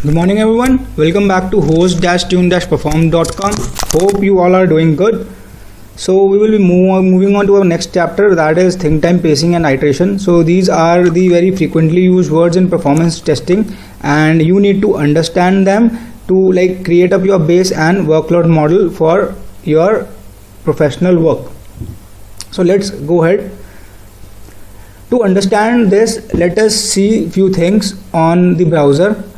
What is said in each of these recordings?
Good morning everyone. Welcome back to host-tune-perform.com. Hope you all are doing good. So we will be moving on to our next chapter, that is think time, pacing and iteration. So these are the very frequently used words in performance testing and you need to understand them to create up your base and workload model for your professional work. So let's go ahead. To understand this, let us see few things on the browser.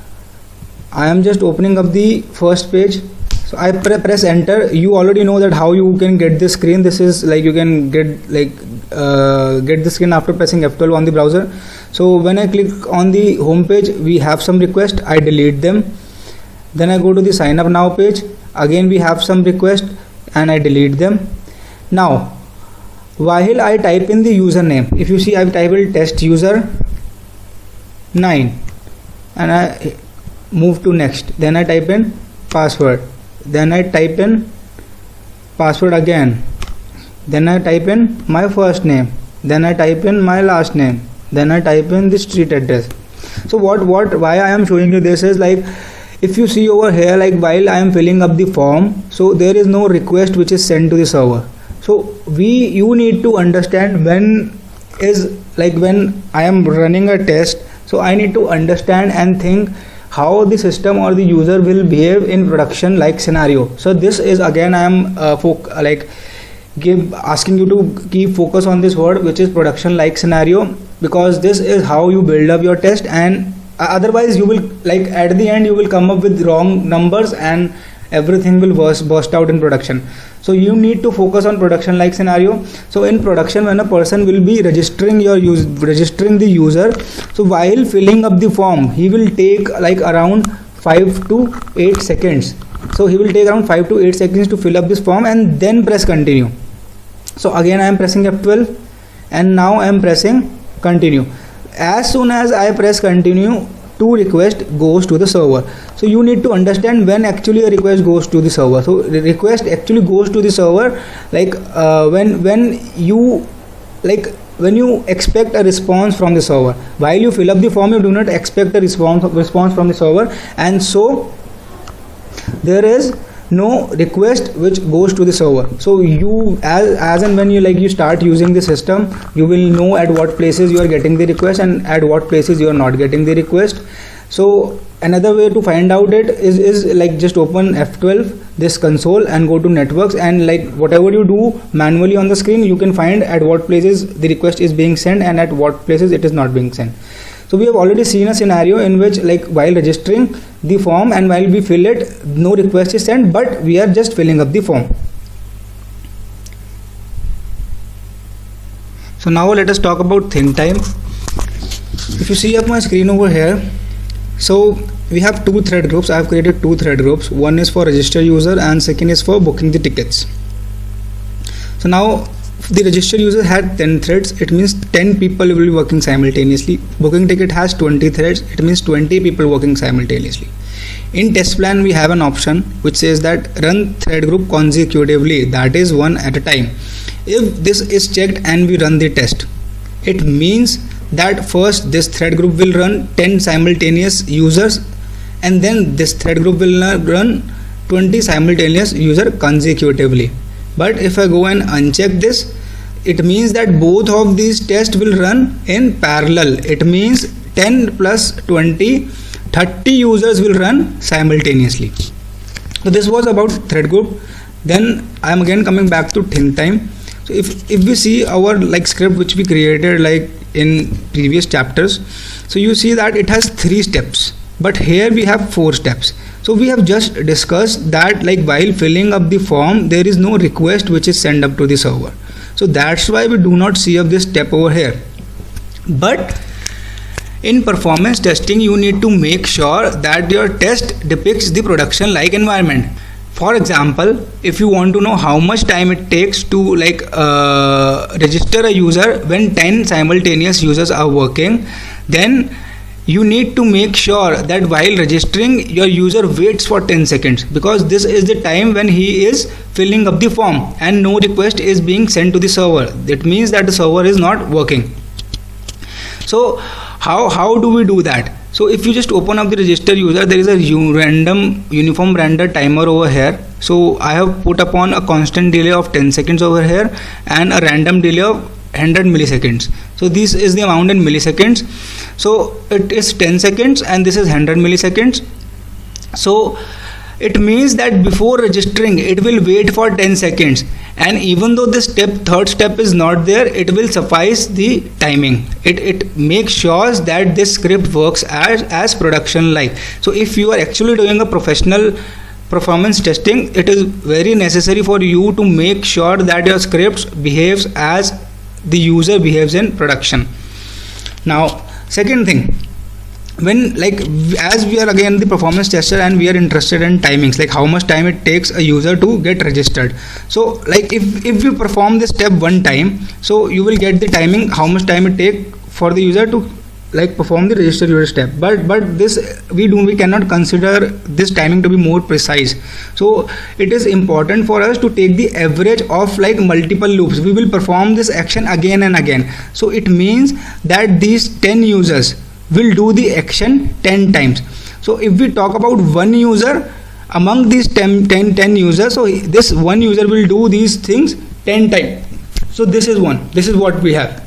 I am just opening up the first page. So I press enter. You already know that how you can get this screen. This is you can get the screen after pressing F12 on the browser. So when I click on the home page, we have some requests. I delete them. Then I go to the sign up now page. Again we have some requests and I delete them. Now while I type in the username, if you see I've typed test user 9 and I move to next. Then I type in password. Then I type in password again. Then I type in my first name. Then I type in my last name. Then I type in the street address. So why I am showing you this is if you see over here while I am filling up the form, so there is no request which is sent to the server. So you need to understand when I am running a test, so I need to understand and think how the system or the user will behave in production scenario. So this is again I am asking you to keep focus on this word, which is production scenario, because this is how you build up your test, and otherwise you will at the end you will come up with wrong numbers and everything will burst out in production. So you need to focus on production scenario. So in production, when a person will be registering the user, so while filling up the form, he will take around 5 to 8 seconds. So he will take around 5 to 8 seconds to fill up this form and then press continue. So again I am pressing F12 and now I am pressing continue. As soon as I press continue, two request goes to the server. So you need to understand when actually a request goes to the server. So the request actually goes to the server when you expect a response from the server. While you fill up the form, you do not expect a response from the server, and so there is no request which goes to the server. So you as and when you start using the system, you will know at what places you are getting the request and at what places you are not getting the request. So another way to find out it is just open F12 this console and go to networks, and whatever you do manually on the screen, you can find at what places the request is being sent and at what places it is not being sent. So we have already seen a scenario in which while registering the form and while we fill it, no request is sent, but we are just filling up the form. So now let us talk about think time. If you see up my screen over here, so we have two thread groups. I have created two thread groups. One is for register user and second is for booking the tickets. So now the register user had 10 threads. It means 10 people will be working simultaneously. Booking ticket has 20 threads. It means 20 people working simultaneously. In test plan, we have an option which says that run thread group consecutively, that is one at a time. If this is checked and we run the test, it means that first this thread group will run 10 simultaneous users and then this thread group will run 20 simultaneous user consecutively. But if I go and uncheck this, it means that both of these tests will run in parallel. It means 10 plus 20, 30 users will run simultaneously. So this was about thread group. Then I am again coming back to think time. So if we see our script which we created in previous chapters, so you see that it has 3 steps, but here we have 4 steps. So we have just discussed that while filling up the form, there is no request which is sent up to the server. So that's why we do not see up this step over here. But in performance testing, you need to make sure that your test depicts the production environment. For example, if you want to know how much time it takes to register a user when 10 simultaneous users are working, then you need to make sure that while registering, your user waits for 10 seconds, because this is the time when he is filling up the form and no request is being sent to the server. That means that the server is not working. So how do we do that? So if you just open up the register user, there is a random uniform render timer over here. So I have put upon a constant delay of 10 seconds over here and a random delay of 100 milliseconds. So this is the amount in milliseconds. So it is 10 seconds and this is 100 milliseconds. So it means that before registering it will wait for 10 seconds, and even though this third step is not there, it will suffice the timing. It makes sure that this script works as production like. So if you are actually doing a professional performance testing, it is very necessary for you to make sure that your scripts behaves as the user behaves in production. Now second thing, when as we are again the performance tester and we are interested in timings, like how much time it takes a user to get registered. So if you perform this step one time, so you will get the timing, how much time it take for the user to perform the register user step. But this we cannot consider this timing to be more precise. So it is important for us to take the average of multiple loops. We will perform this action again and again. So it means that these 10 users will do the action 10 times. So if we talk about one user among these 10 users, so this one user will do these things 10 times. So this is what we have.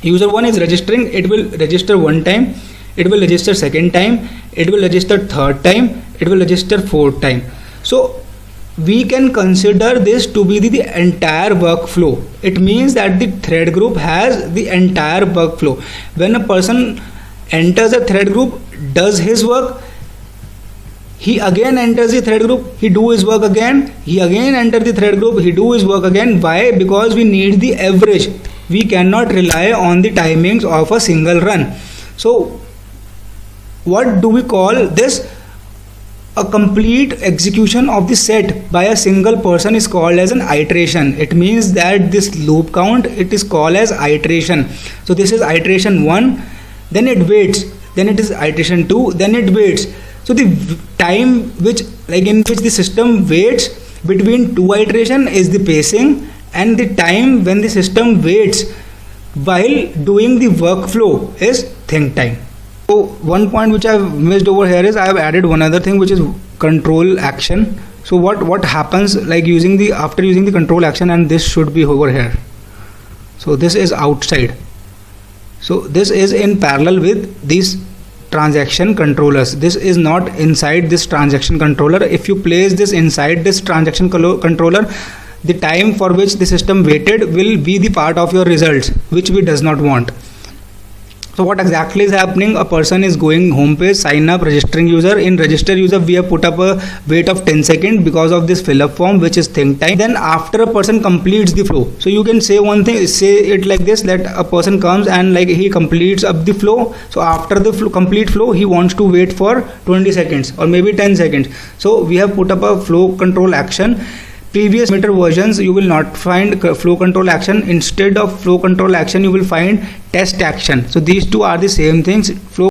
User 1 is registering, it will register one time, it will register second time, it will register third time, it will register fourth time. So we can consider this to be the entire workflow. It means that the thread group has the entire workflow. When a person enters a thread group, does his work, he again enters the thread group, he do his work again, he again enters the thread group, he do his work again. Why? Because we need the average. We cannot rely on the timings of a single run. So what do we call this? A complete execution of the set by a single person is called as an iteration. It means that this loop count, it is called as iteration. So this is iteration 1, then it waits, then it is iteration 2, then it waits. So the time which in which the system waits between two iteration is the pacing, and the time when the system waits while doing the workflow is think time. So one point which I have missed over here is I have added one other thing, which is control action. So what happens after using the control action, and this should be over here. So this is outside. So this is in parallel with these transaction controllers. This is not inside this transaction controller. If you place this inside this transaction controller, the time for which the system waited will be the part of your results, which we does not want. So what exactly is happening? A person is going home page, sign up, registering user. In register user, we have put up a wait of 10 seconds because of this fill up form, which is think time. Then after a person completes the flow, so you can say one thing, say it like this, that a person comes and he completes up the flow. So after the complete flow, he wants to wait for 20 seconds or maybe 10 seconds. So we have put up a flow control action. Previous meter versions, you will not find flow control action. Instead of flow control action, you will find test action. So these two are the same things. Flow